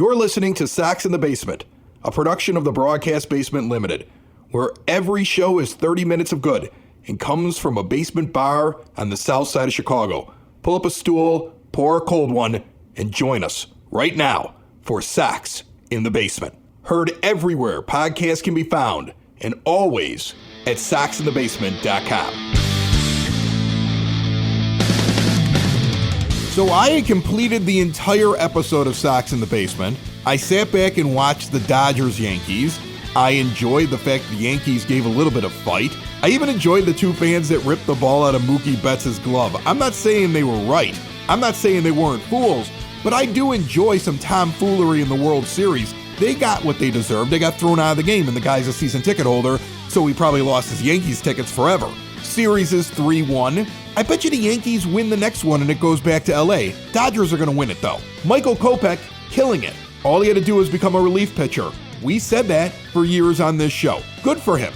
You're listening to Sox in the Basement, a production of the Broadcast Basement Limited, where every show is 30 minutes of good and comes from a basement bar on the south side of Chicago. Pull up a stool, pour a cold one, and join us right now for Sox in the Basement. Heard everywhere podcasts can be found, and always at soxinthebasement.com. So I had completed the entire episode of Sox in the Basement. I sat back and watched the Dodgers-Yankees. I enjoyed the fact the Yankees gave a little bit of fight. I even enjoyed the two fans that ripped the ball out of Mookie Betts' glove. I'm not saying they were right. I'm not saying they weren't fools, but I do enjoy some tomfoolery in the World Series. They got what they deserved. They got thrown out of the game, and the guy's a season ticket holder, so he probably lost his Yankees tickets forever. Series is 3-1. I bet you the Yankees win the next one and it goes back to LA. Dodgers are going to win it though. Michael Kopech killing it. All he had to do was become a relief pitcher. We said that for years on this show. Good for him.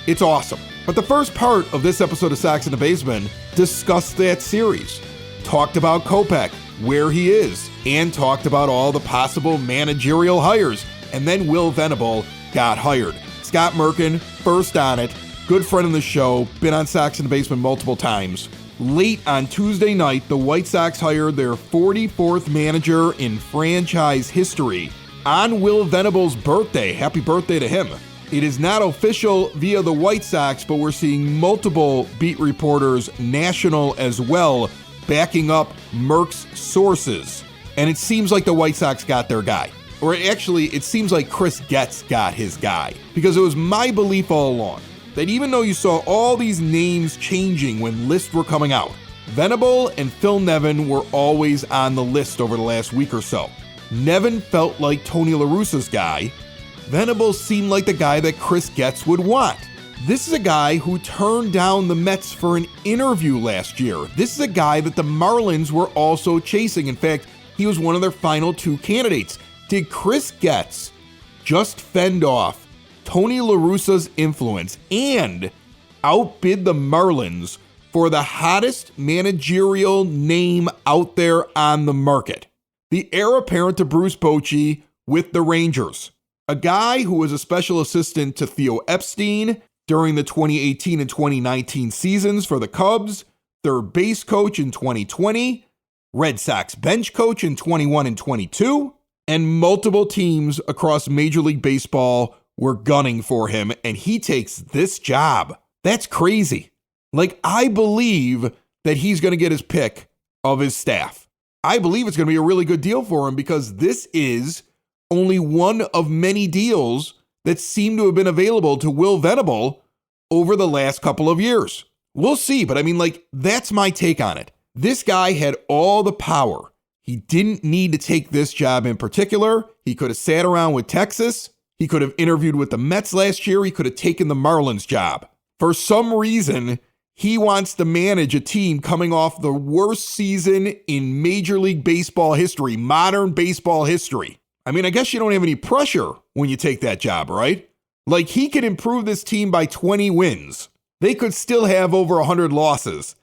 It's awesome. But the first part of this episode of Sox in the Basement discussed that series. Talked about Kopech, where he is, and talked about all the possible managerial hires. And then Will Venable got hired. Scott Merkin, first on it. Good friend of the show, been on Sox in the Basement multiple times. Late on Tuesday night, the White Sox hired their 44th manager in franchise history on Will Venable's birthday. Happy birthday to him. It is not official via the White Sox, but we're seeing multiple beat reporters, national as well, backing up Merk's sources. And it seems like the White Sox got their guy. Or actually, it seems like Chris Getz got his guy. Because it was my belief all along that even though you saw all these names changing when lists were coming out, Venable and Phil Nevin were always on the list over the last week or so. Nevin felt like Tony La Russa's guy. Venable seemed like the guy that Chris Getz would want. This is a guy who turned down the Mets for an interview last year. This is a guy that the Marlins were also chasing. In fact, he was one of their final two candidates. Did Chris Getz just fend off Tony La Russa's influence and outbid the Marlins for the hottest managerial name out there on the market? The heir apparent to Bruce Bochy with the Rangers. A guy who was a special assistant to Theo Epstein during the 2018 and 2019 seasons for the Cubs, third base coach in 2020, Red Sox bench coach in 21 and 22, and multiple teams across Major League Baseball were gunning for him, and he takes this job. That's crazy. Like, I believe that he's going to get his pick of his staff. I believe it's going to be a really good deal for him because this is only one of many deals that seem to have been available to Will Venable over the last couple of years. We'll see, but I mean, like, that's my take on it. This guy had all the power. He didn't need to take this job in particular. He could have sat around with Texas. He could have interviewed with the Mets last year. He could have taken the Marlins job. For some reason, he wants to manage a team coming off the worst season in Major League Baseball history, modern baseball history. I mean, I guess you don't have any pressure when you take that job, right? Like, he could improve this team by 20 wins. They could still have over 100 losses,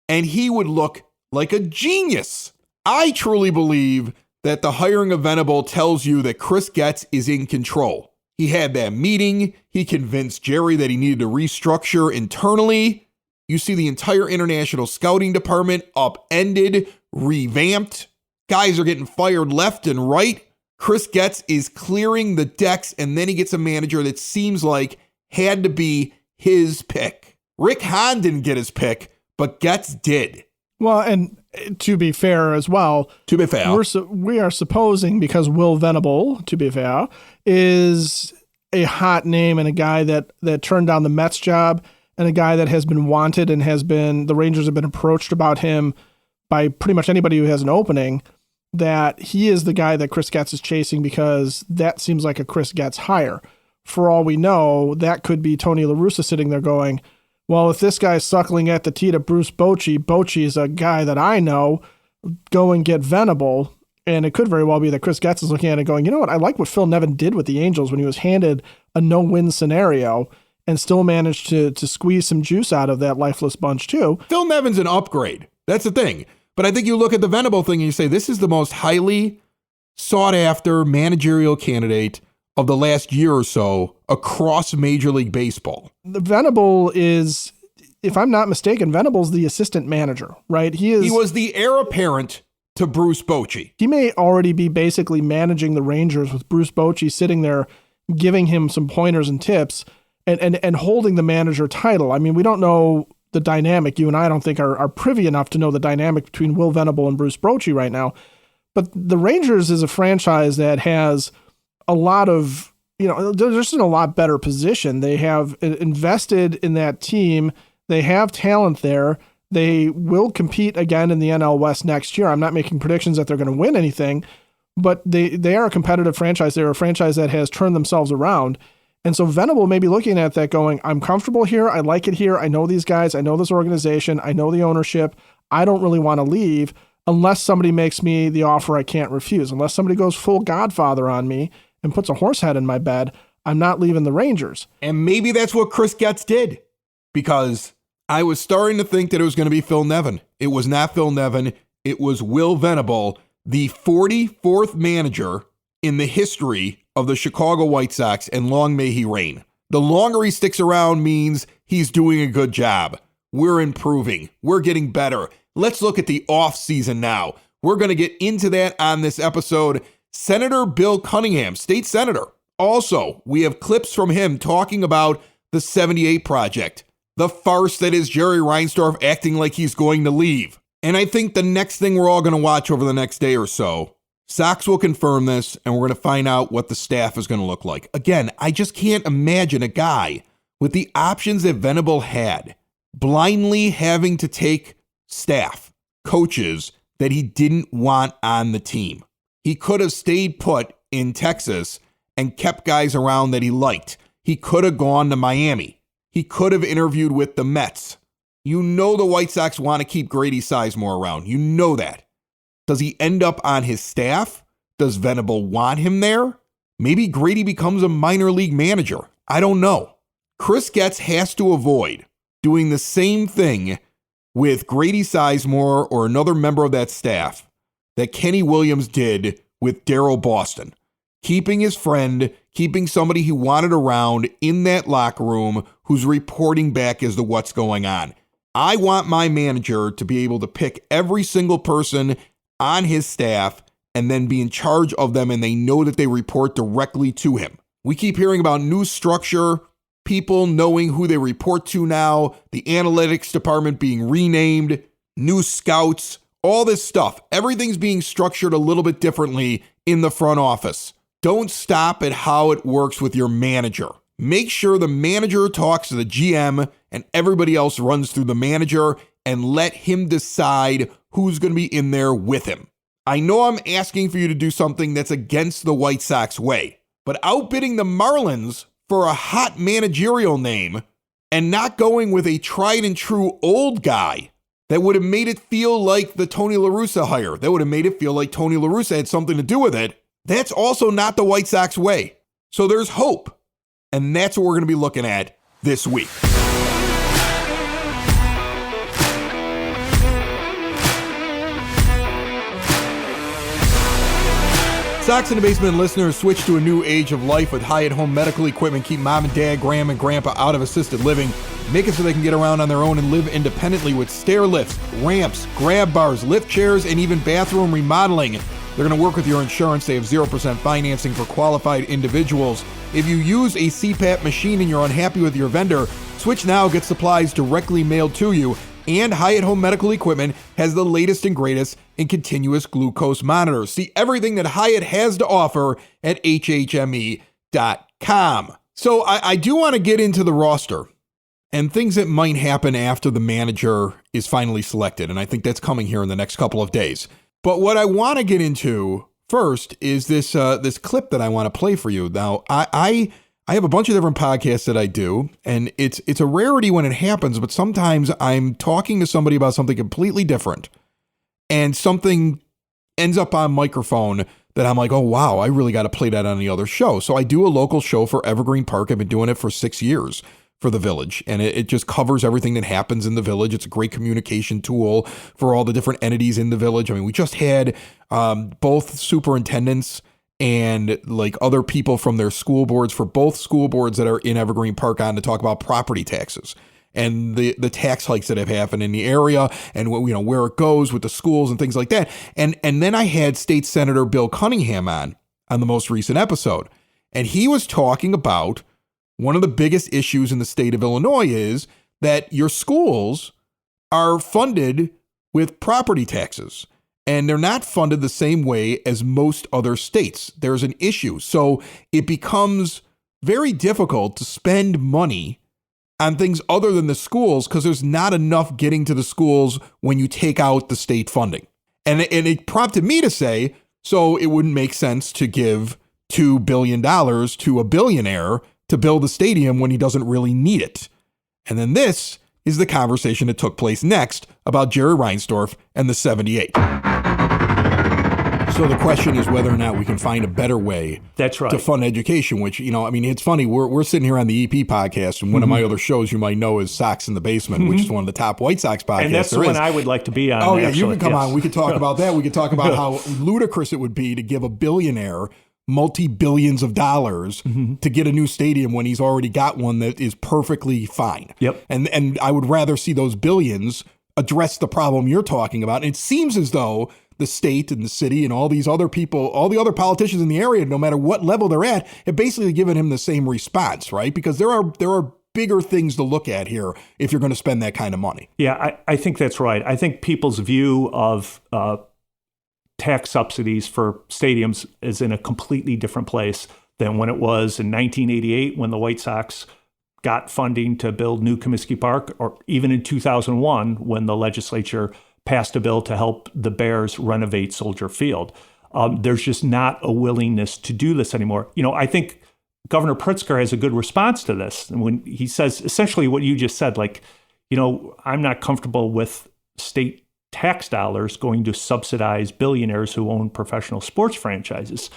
and he would look like a genius. I truly believe that the hiring of Venable tells you that Chris Getz is in control. He had that meeting. He convinced Jerry that he needed to restructure internally. You see the entire international scouting department upended, revamped. Guys are getting fired left and right. Chris Getz is clearing the decks, and then he gets a manager that seems like had to be his pick. Rick Hahn didn't get his pick, but Getz did. Well, and to be fair as well, we are supposing, because Will Venable, to be fair, is a hot name and a guy that turned down the Mets job and a guy that has been wanted and the Rangers have been approached about him by pretty much anybody who has an opening, that he is the guy that Chris Getz is chasing because that seems like a Chris Getz hire. For all we know, that could be Tony La Russa sitting there going, well, if this guy's suckling at the teat of Bruce Bochy is a guy that I know, go and get Venable. And it could very well be that Chris Getz is looking at it going, you know what, I like what Phil Nevin did with the Angels when he was handed a no-win scenario and still managed to squeeze some juice out of that lifeless bunch too. Phil Nevin's an upgrade. That's the thing. But I think you look at the Venable thing and you say, this is the most highly sought-after managerial candidate of the last year or so across Major League Baseball. Venable is, if I'm not mistaken, Venable's the assistant manager, right? He was the heir apparent to Bruce Bochy. He may already be basically managing the Rangers with Bruce Bochy sitting there giving him some pointers and tips and holding the manager title. I mean, we don't know the dynamic. You and I don't think are privy enough to know the dynamic between Will Venable and Bruce Bochy right now. But the Rangers is a franchise that has a lot of, they're just in a lot better position. They have invested in that team. They have talent there. They will compete again in the NL West next year. I'm not making predictions that they're going to win anything, but they are a competitive franchise. They're a franchise that has turned themselves around. And so Venable may be looking at that going, I'm comfortable here. I like it here. I know these guys. I know this organization. I know the ownership. I don't really want to leave unless somebody makes me the offer I can't refuse. Unless somebody goes full Godfather on me and puts a horse head in my bed, I'm not leaving the Rangers. And maybe that's what Chris Getz did, because I was starting to think that it was going to be Phil Nevin. It was not Phil Nevin. It was Will Venable, the 44th manager in the history of the Chicago White Sox, and long may he reign. The longer he sticks around means he's doing a good job. We're improving. We're getting better. Let's look at the offseason now. We're going to get into that on this episode. Senator Bill Cunningham, state senator. Also, we have clips from him talking about the 78 project, the farce that is Jerry Reinsdorf acting like he's going to leave. And I think the next thing we're all going to watch over the next day or so, Sox will confirm this, and we're going to find out what the staff is going to look like. Again, I just can't imagine a guy with the options that Venable had blindly having to take staff, coaches that he didn't want on the team. He could have stayed put in Texas and kept guys around that he liked. He could have gone to Miami. He could have interviewed with the Mets. You know the White Sox want to keep Grady Sizemore around. You know that. Does he end up on his staff? Does Venable want him there? Maybe Grady becomes a minor league manager. I don't know. Chris Getz has to avoid doing the same thing with Grady Sizemore or another member of that staff that Kenny Williams did with Darryl Boston. Keeping his friend, keeping somebody he wanted around in that locker room who's reporting back as to what's going on. I want my manager to be able to pick every single person on his staff and then be in charge of them, and they know that they report directly to him. We keep hearing about new structure, people knowing who they report to now, the analytics department being renamed, new scouts, all this stuff. Everything's being structured a little bit differently in the front office. Don't stop at how it works with your manager. Make sure the manager talks to the GM and everybody else runs through the manager, and let him decide who's going to be in there with him. I know I'm asking for you to do something that's against the White Sox way, but outbidding the Marlins for a hot managerial name and not going with a tried and true old guy that would have made it feel like the Tony La Russa hire, that would have made it feel like Tony La Russa had something to do with it, that's also not the White Sox way. So there's hope, and that's what we're going to be looking at this week. Sox in the Basement listeners, switch to a new age of life with Hyatt Home Medical Equipment. Keep mom and dad, grandma and grandpa out of assisted living. Make it so they can get around on their own and live independently with stair lifts, ramps, grab bars, lift chairs, and even bathroom remodeling. They're going to work with your insurance. They have 0% financing for qualified individuals. If you use a CPAP machine and you're unhappy with your vendor, switch now, get supplies directly mailed to you. And Hyatt Home Medical Equipment has the latest and greatest in continuous glucose monitors. See everything that Hyatt has to offer at HHME.com. So I do want to get into the roster and things that might happen after the manager is finally selected. And I think that's coming here in the next couple of days. But what I want to get into first is this clip that I want to play for you. Now, I have a bunch of different podcasts that I do, and it's a rarity when it happens, but sometimes I'm talking to somebody about something completely different, and something ends up on microphone that I'm like, oh, wow, I really got to play that on the other show. So I do a local show for Evergreen Park. I've been doing it for 6 years. for the village, and it just covers everything that happens in the village. It's a great communication tool for all the different entities in the village. I mean, we just had both superintendents and like other people from their school boards for both school boards that are in Evergreen Park on to talk about property taxes and the tax hikes that have happened in the area and where it goes with the schools and things like that. And then I had State Senator Bill Cunningham on the most recent episode, and he was talking about one of the biggest issues in the state of Illinois is that your schools are funded with property taxes, and they're not funded the same way as most other states. There's an issue. So it becomes very difficult to spend money on things other than the schools because there's not enough getting to the schools when you take out the state funding. And it prompted me to say, so it wouldn't make sense to give $2 billion to a billionaire to build a stadium when he doesn't really need it. And then this is the conversation that took place next about Jerry Reinsdorf and the 78. So the question is whether or not we can find a better way to fund education, which, it's funny. We're sitting here on the EP podcast, and one of my other shows you might know is Sox in the Basement, which is one of the top White Sox podcasts. And that's the one I would like to be on. Oh, yeah, you can come on. We could talk about that. We could talk about how ludicrous it would be to give a billionaire multi-billions of dollars to get a new stadium when he's already got one that is perfectly fine. Yep. And I would rather see those billions address the problem you're talking about. And it seems as though the state and the city and all these other people, all the other politicians in the area, no matter what level they're at, have basically given him the same response, right? Because there are bigger things to look at here if you're going to spend that kind of money. Yeah, I think that's right. I think people's view of tax subsidies for stadiums is in a completely different place than when it was in 1988 when the White Sox got funding to build new Comiskey Park, or even in 2001 when the legislature passed a bill to help the Bears renovate Soldier Field. There's just not a willingness to do this anymore. I think Governor Pritzker has a good response to this. And when he says essentially what you just said, I'm not comfortable with state tax dollars going to subsidize billionaires who own professional sports franchises.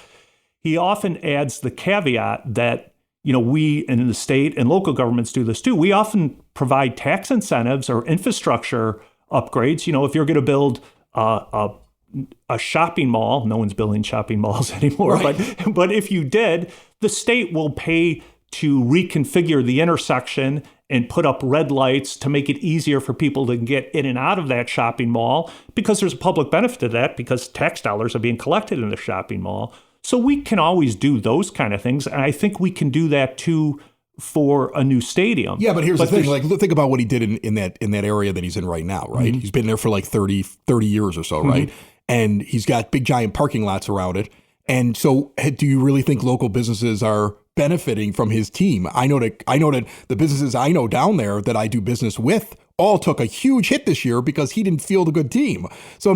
He often adds the caveat that, we in the state and local governments do this too. We often provide tax incentives or infrastructure upgrades. If you're going to build a shopping mall, no one's building shopping malls anymore, right. but if you did, the state will pay to reconfigure the intersection and put up red lights to make it easier for people to get in and out of that shopping mall, because there's a public benefit to that, because tax dollars are being collected in the shopping mall. So we can always do those kind of things. And I think we can do that too for a new stadium. Yeah, but here's the thing. Think about what he did in that area that he's in right now, right? He's been there for like 30 years or so, right? And he's got big giant parking lots around it. And so do you really think local businesses are benefiting from his team? I know that the businesses I know down there that I do business with all took a huge hit this year because he didn't field a good team. So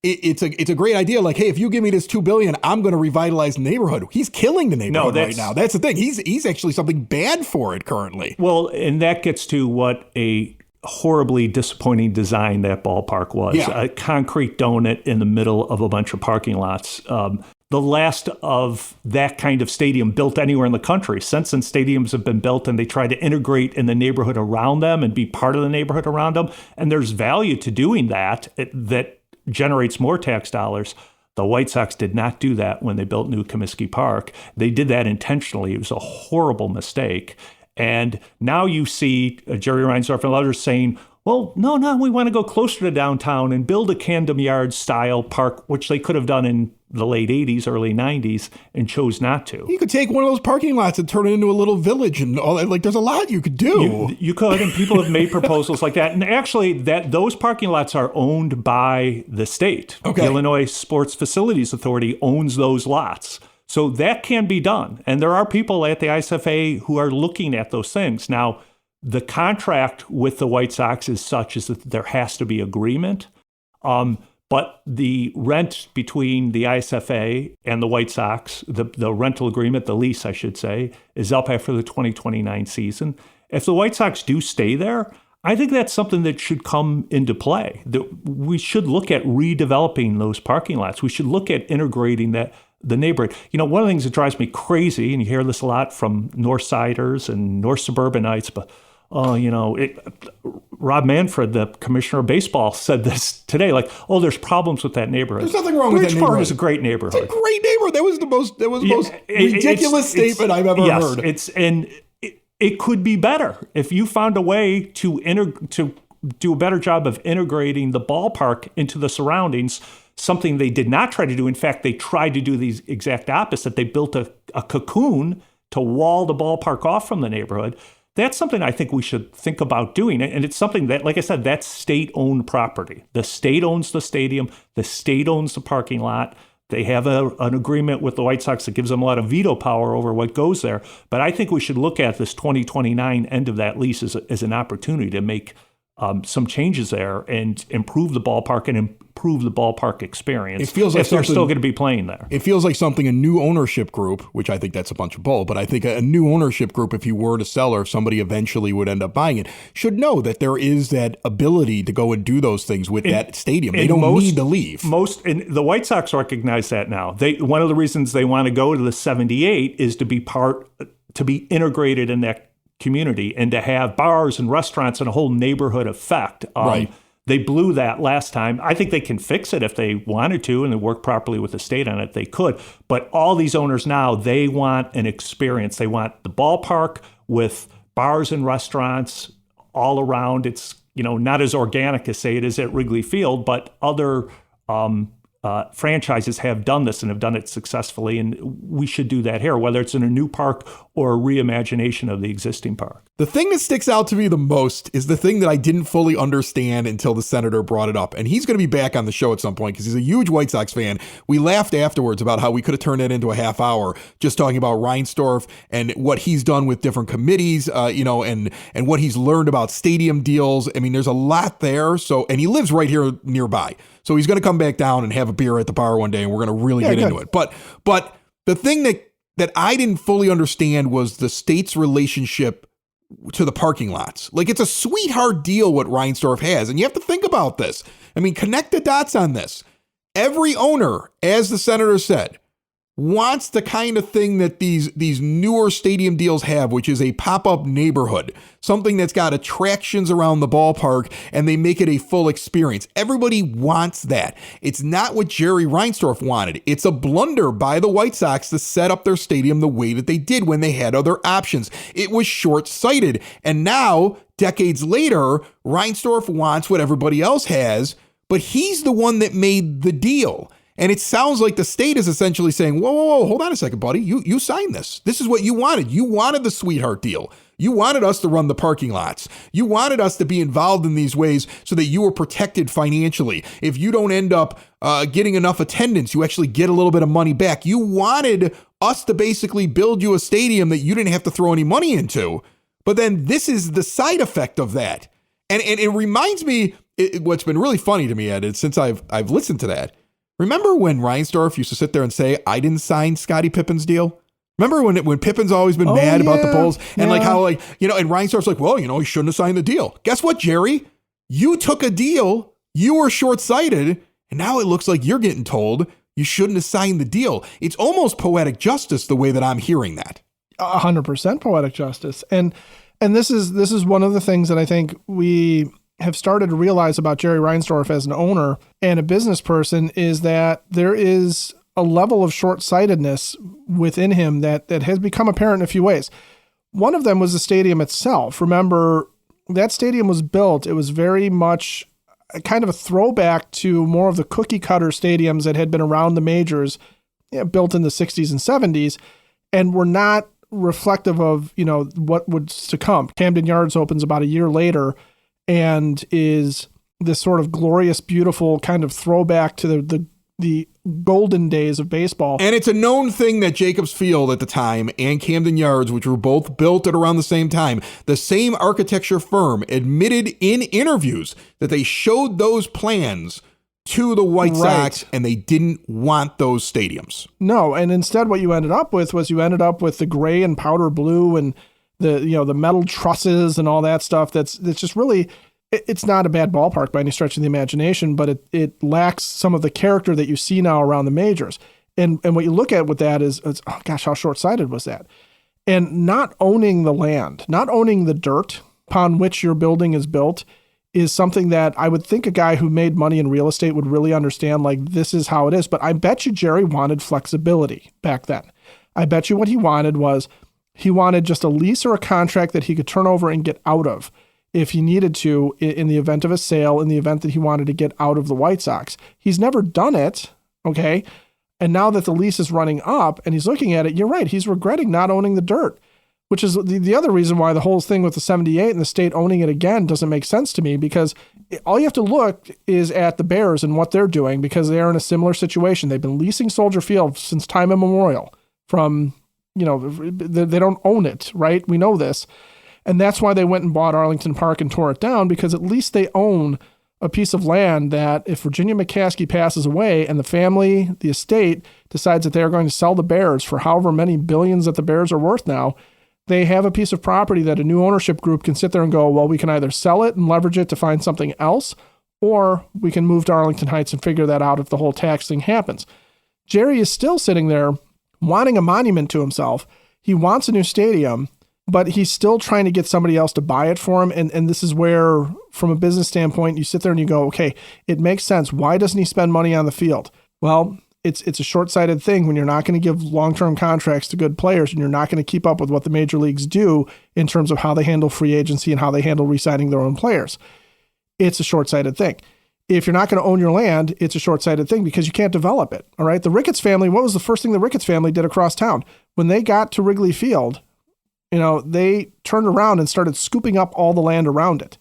it's a great idea. Hey, if you give me this $2 billion, I'm going to revitalize the neighborhood. He's killing the neighborhood right now. That's the thing. He's actually something bad for it currently. Well, and that gets to what a horribly disappointing design that ballpark was. Yeah. A concrete donut in the middle of a bunch of parking lots. The last of that kind of stadium built anywhere in the country. Since then, stadiums have been built and they try to integrate in the neighborhood around them and be part of the neighborhood around them. And there's value to doing that that generates more tax dollars. The White Sox did not do that when they built new Comiskey Park. They did that intentionally. It was a horrible mistake. And now you see Jerry Reinsdorf and others saying, well, no, we want to go closer to downtown and build a Camden Yards style park, which they could have done in the late 80s, early 90s, and chose not to. You could take one of those parking lots and turn it into a little village and all that. There's a lot you could do. You could, and people have made proposals like that. And actually, those parking lots are owned by the state. Okay. The Illinois Sports Facilities Authority owns those lots. So that can be done. And there are people at the ISFA who are looking at those things. Now, the contract with the White Sox is such as that there has to be agreement. But the rent between the ISFA and the White Sox, the rental agreement, the lease, I should say, is up after the 2029 season. If the White Sox do stay there, I think that's something that should come into play. We should look at redeveloping those parking lots. We should look at integrating the neighborhood. One of the things that drives me crazy, and you hear this a lot from North Siders and North Suburbanites, but Rob Manfred, the commissioner of baseball, said this today. Like, there's problems with that neighborhood. There's nothing wrong with that neighborhood. Bridge Park is a great neighborhood. It's a great neighborhood. That was the most ridiculous statement I've ever heard. It could be better if you found a way to do a better job of integrating the ballpark into the surroundings. Something they did not try to do. In fact, they tried to do the exact opposite. They built a cocoon to wall the ballpark off from the neighborhood. That's something I think we should think about doing. And it's something that, like I said, that's state-owned property. The state owns the stadium. The state owns the parking lot. They have an agreement with the White Sox that gives them a lot of veto power over what goes there. But I think we should look at this 2029 end of that lease as an opportunity to make some changes there and improve the ballpark and improve the ballpark experience. It feels like they're still going to be playing there. It feels like something a new ownership group, which I think that's a bunch of bull, but I think a new ownership group, if you were to sell or if somebody eventually would end up buying it, should know that there is that ability to go and do those things with that stadium. They don't need to leave. And the White Sox recognize that now. One of the reasons they want to go to the 78 is to be integrated in that community and to have bars and restaurants and a whole neighborhood effect. Right. They blew that last time. I think they can fix it if they wanted to and they work properly with the state on it, they could. But all these owners now, they want an experience. They want the ballpark with bars and restaurants all around. It's, not as organic as, say, it is at Wrigley Field, but other franchises have done this and have done it successfully, and we should do that here, whether it's in a new park or a reimagination of the existing park. The thing that sticks out to me the most is the thing that I didn't fully understand until the senator brought it up, and he's going to be back on the show at some point because he's a huge White Sox fan. We laughed afterwards about how we could have turned that into a half hour just talking about Reinsdorf and what he's done with different committees, and what he's learned about stadium deals. I mean, there's a lot there. And he lives right here nearby. So he's going to come back down and have a beer at the bar one day, and we're going to really get into it. But the thing that I didn't fully understand was the state's relationship to the parking lots. Like, it's a sweetheart deal what Reinsdorf has, and you have to think about this. I mean, connect the dots on this. Every owner, as the senator said, wants the kind of thing that these newer stadium deals have, which is a pop-up neighborhood, something that's got attractions around the ballpark, and they make it a full experience. Everybody wants that. It's not what Jerry Reinsdorf wanted. It's a blunder by the White Sox to set up their stadium the way that they did when they had other options. It was short-sighted. And now, decades later, Reinsdorf wants what everybody else has, but he's the one that made the deal. And it sounds like the state is essentially saying, whoa, hold on a second, buddy. You signed this. This is what you wanted. You wanted the sweetheart deal. You wanted us to run the parking lots. You wanted us to be involved in these ways so that you were protected financially. If you don't end up getting enough attendance, you actually get a little bit of money back. You wanted us to basically build you a stadium that you didn't have to throw any money into. But then this is the side effect of that. And it reminds me, what's been really funny to me, Ed, since I've listened to that. Remember when Reinsdorf used to sit there and say, I didn't sign Scottie Pippen's deal? Remember when Pippen's always been mad about the Bulls? And like how and Reinsdorf's like, well, he shouldn't have signed the deal. Guess what, Jerry? You took a deal. You were short-sighted. And now it looks like you're getting told you shouldn't have signed the deal. It's almost poetic justice the way that I'm hearing that. 100% poetic justice. And this is one of the things that I think we have started to realize about Jerry Reinsdorf as an owner and a business person is that there is a level of short-sightedness within him that has become apparent in a few ways. One of them was the stadium itself. Remember, that stadium was built. It was very much a kind of a throwback to more of the cookie-cutter stadiums that had been around the majors, built in the 60s and 70s, and were not reflective of, what was to come. Camden Yards opens about a year later, and is this sort of glorious, beautiful kind of throwback to the golden days of baseball. And it's a known thing that Jacobs Field at the time and Camden Yards, which were both built at around the same time, the same architecture firm admitted in interviews that they showed those plans to the White Sox and they didn't want those stadiums. No, and instead what you ended up with was the gray and powder blue and the metal trusses and all that stuff. That's just really, it's not a bad ballpark by any stretch of the imagination, but it lacks some of the character that you see now around the majors. And what you look at with that is, oh gosh, how short-sighted was that? And not owning the land, not owning the dirt upon which your building is built is something that I would think a guy who made money in real estate would really understand, like, this is how it is. But I bet you Jerry wanted flexibility back then. I bet you what he wanted was he wanted just a lease or a contract that he could turn over and get out of if he needed to in the event of a sale, in the event that he wanted to get out of the White Sox. He's never done it, okay? And now that the lease is running up and he's looking at it, you're right, he's regretting not owning the dirt, which is the other reason why the whole thing with the 78 and the state owning it again doesn't make sense to me, because all you have to look is at the Bears and what they're doing, because they're in a similar situation. They've been leasing Soldier Field since time immemorial from, they don't own it, right? We know this. And that's why they went and bought Arlington Park and tore it down, because at least they own a piece of land that if Virginia McCaskey passes away and the family, the estate, decides that they're going to sell the Bears for however many billions that the Bears are worth now, they have a piece of property that a new ownership group can sit there and go, well, we can either sell it and leverage it to find something else, or we can move to Arlington Heights and figure that out if the whole tax thing happens. Jerry is still sitting there wanting a monument to himself. He wants a new stadium, but he's still trying to get somebody else to buy it for him. And this is where, from a business standpoint, you sit there and you go, okay, it makes sense. Why doesn't he spend money on the field? Well, it's a short-sighted thing when you're not going to give long-term contracts to good players and you're not going to keep up with what the major leagues do in terms of how they handle free agency and how they handle re-signing their own players. It's a short-sighted thing. If you're not going to own your land, it's a short-sighted thing because you can't develop it. All right. The Ricketts family, what was the first thing the Ricketts family did across town? When they got to Wrigley Field, they turned around and started scooping up all the land around it.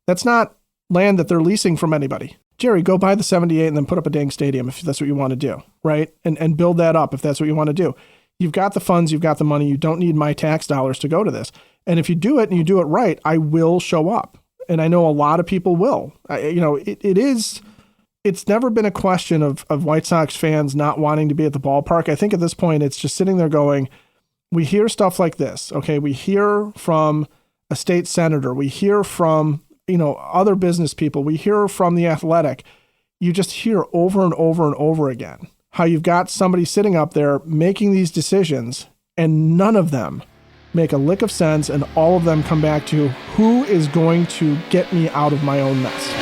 That's not land that they're leasing from anybody. Jerry, go buy the 78 and then put up a dang stadium if that's what you want to do, right? And build that up if that's what you want to do. You've got the funds, you've got the money. You don't need my tax dollars to go to this. And if you do it and you do it right, I will show up. And I know a lot of people will. It's never been a question of White Sox fans not wanting to be at the ballpark. I think at this point, it's just sitting there going, we hear stuff like this. Okay, we hear from a state senator. We hear from, other business people. We hear from The Athletic. You just hear over and over and over again how you've got somebody sitting up there making these decisions and none of them make a lick of sense, and all of them come back to who is going to get me out of my own mess.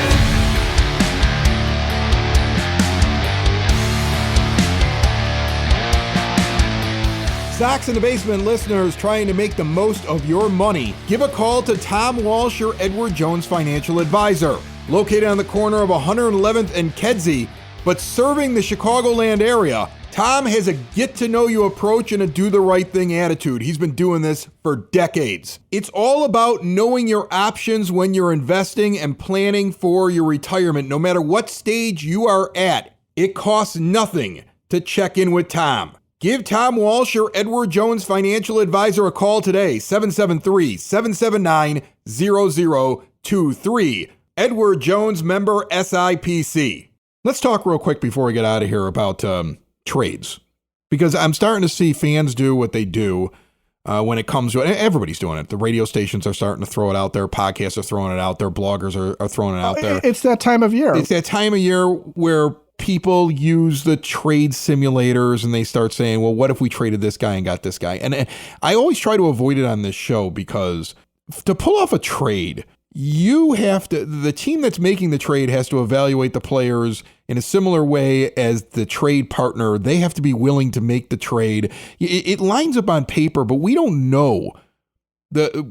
Sox in the Basement listeners trying to make the most of your money, give a call to Tom Walsh, your Edward Jones financial advisor. Located on the corner of 111th and Kedzie, but serving the Chicagoland area, Tom has a get-to-know-you approach and a do-the-right-thing attitude. He's been doing this for decades. It's all about knowing your options when you're investing and planning for your retirement. No matter what stage you are at, it costs nothing to check in with Tom. Give Tom Walsh, your Edward Jones financial advisor, a call today, 773-779-0023. Edward Jones, member SIPC. Let's talk real quick before we get out of here about trades, because I'm starting to see fans do what they do when it comes to it. Everybody's doing it. The radio stations are starting to throw it out there. Podcasts are throwing it out there. Bloggers are throwing it out there. It's that time of year. It's that time of year where people use the trade simulators and they start saying, well, what if we traded this guy and got this guy? And I always try to avoid it on this show because to pull off a trade, the team that's making the trade has to evaluate the players in a similar way as the trade partner. They have to be willing to make the trade. It lines up on paper, but we don't know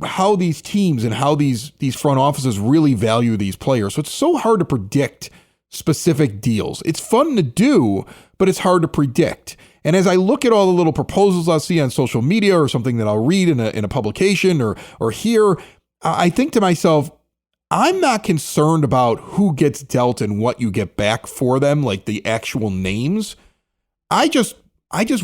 how these teams and how these front offices really value these players. So it's so hard to predict specific deals. It's fun to do, but it's hard to predict. And as I look at all the little proposals I'll see on social media or something that I'll read in a publication or hear, I think to myself, I'm not concerned about who gets dealt and what you get back for them, like the actual names. I just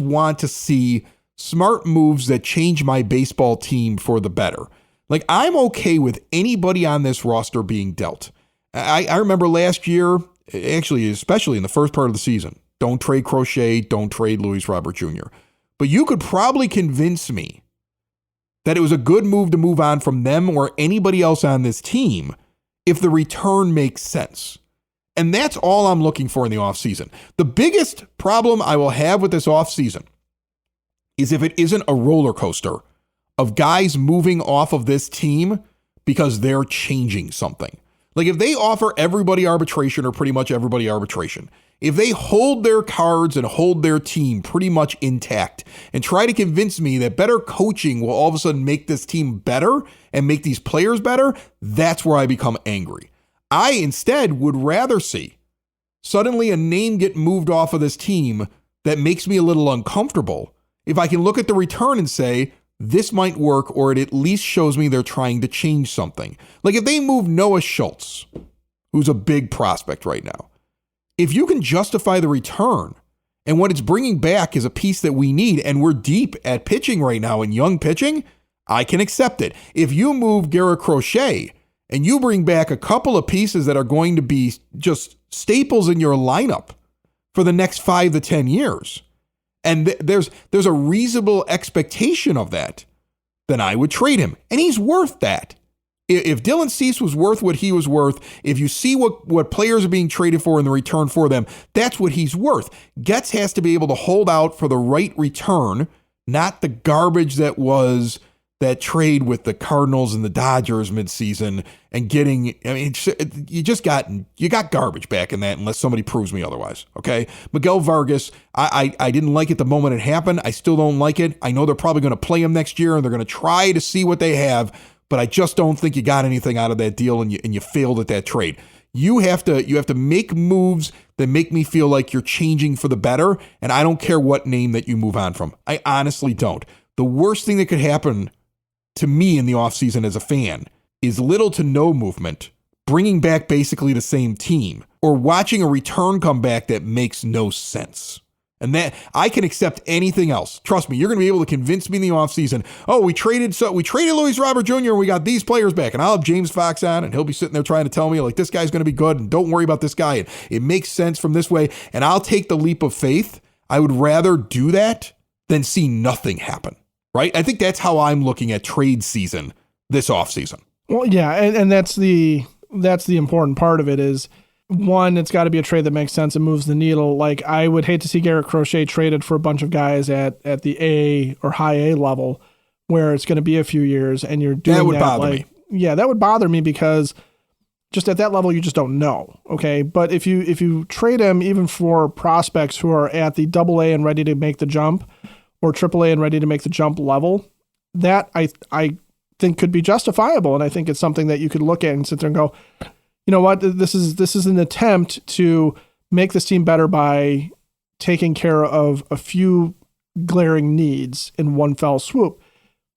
want to see smart moves that change my baseball team for the better. Like, I'm okay with anybody on this roster being dealt. I remember last year, actually, especially in the first part of the season, don't trade Crochet, don't trade Luis Robert Jr. But you could probably convince me that it was a good move to move on from them or anybody else on this team if the return makes sense. And that's all I'm looking for in the offseason. The biggest problem I will have with this offseason is if it isn't a roller coaster of guys moving off of this team because they're changing something. Like if they offer everybody arbitration or pretty much everybody arbitration, if they hold their cards and hold their team pretty much intact and try to convince me that better coaching will all of a sudden make this team better and make these players better, that's where I become angry. I instead would rather see suddenly a name get moved off of this team that makes me a little uncomfortable if I can look at the return and say, this might work, or it at least shows me they're trying to change something. Like if they move Noah Schultz, who's a big prospect right now, if you can justify the return and what it's bringing back is a piece that we need, and we're deep at pitching right now in young pitching, I can accept it. If you move Garrett Crochet and you bring back a couple of pieces that are going to be just staples in your lineup for the next 5 to 10 years, and there's a reasonable expectation of that, then I would trade him. And he's worth that. If Dylan Cease was worth what he was worth, if you see what players are being traded for in the return for them, that's what he's worth. Getz has to be able to hold out for the right return, not the garbage that was that trade with the Cardinals and the Dodgers midseason and getting, I mean, you got garbage back in that unless somebody proves me otherwise, okay? Miguel Vargas, I didn't like it the moment it happened. I still don't like it. I know they're probably going to play him next year and they're going to try to see what they have, but I just don't think you got anything out of that deal and you failed at that trade. You have to make moves that make me feel like you're changing for the better, and I don't care what name that you move on from. I honestly don't. The worst thing that could happen to me in the offseason as a fan is little to no movement, bringing back basically the same team, or watching a return come back that makes no sense. And that I can accept anything else. Trust me, you're going to be able to convince me in the offseason, we traded Luis Robert Jr. and we got these players back. And I'll have James Fox on and he'll be sitting there trying to tell me like this guy's going to be good and don't worry about this guy. And it makes sense from this way. And I'll take the leap of faith. I would rather do that than see nothing happen. Right? I think that's how I'm looking at trade season this offseason. Well, yeah, and that's the important part of it is, one, it's got to be a trade that makes sense and moves the needle. Like, I would hate to see Garrett Crochet traded for a bunch of guys at the A or high A level where it's going to be a few years and you're doing that. That would bother me. Yeah, that would bother me because just at that level, you just don't know. Okay. But if you trade him even for prospects who are at the AA and ready to make the jump, or AAA and ready to make the jump level, that I think could be justifiable. And I think it's something that you could look at and sit there and go, you know what, this is an attempt to make this team better by taking care of a few glaring needs in one fell swoop.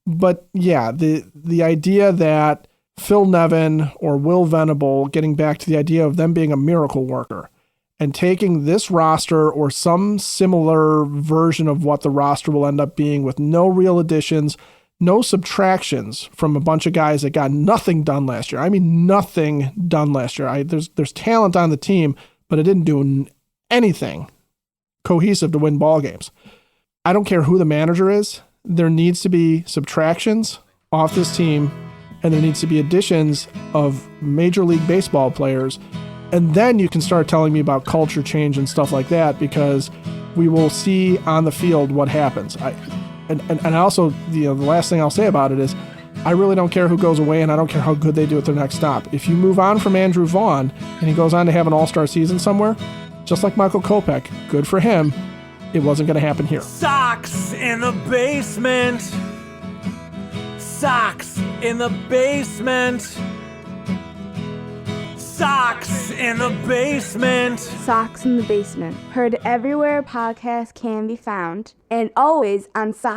But yeah, the idea that Phil Nevin or Will Venable, getting back to the idea of them being a miracle worker, and taking this roster or some similar version of what the roster will end up being with no real additions, no subtractions from a bunch of guys that got nothing done last year. I mean, nothing done last year. There's talent on the team, but it didn't do anything cohesive to win ball games. I don't care who the manager is. There needs to be subtractions off this team, and there needs to be additions of Major League Baseball players. And then you can start telling me about culture change and stuff like that, because we will see on the field what happens. And also, the last thing I'll say about it is I really don't care who goes away, and I don't care how good they do at their next stop. If you move on from Andrew Vaughn and he goes on to have an all-star season somewhere, just like Michael Kopech, good for him, it wasn't going to happen here. Sox in the basement. Sox in the basement. Sox in the basement. Sox in the basement. Heard everywhere podcasts can be found, and always on Sox.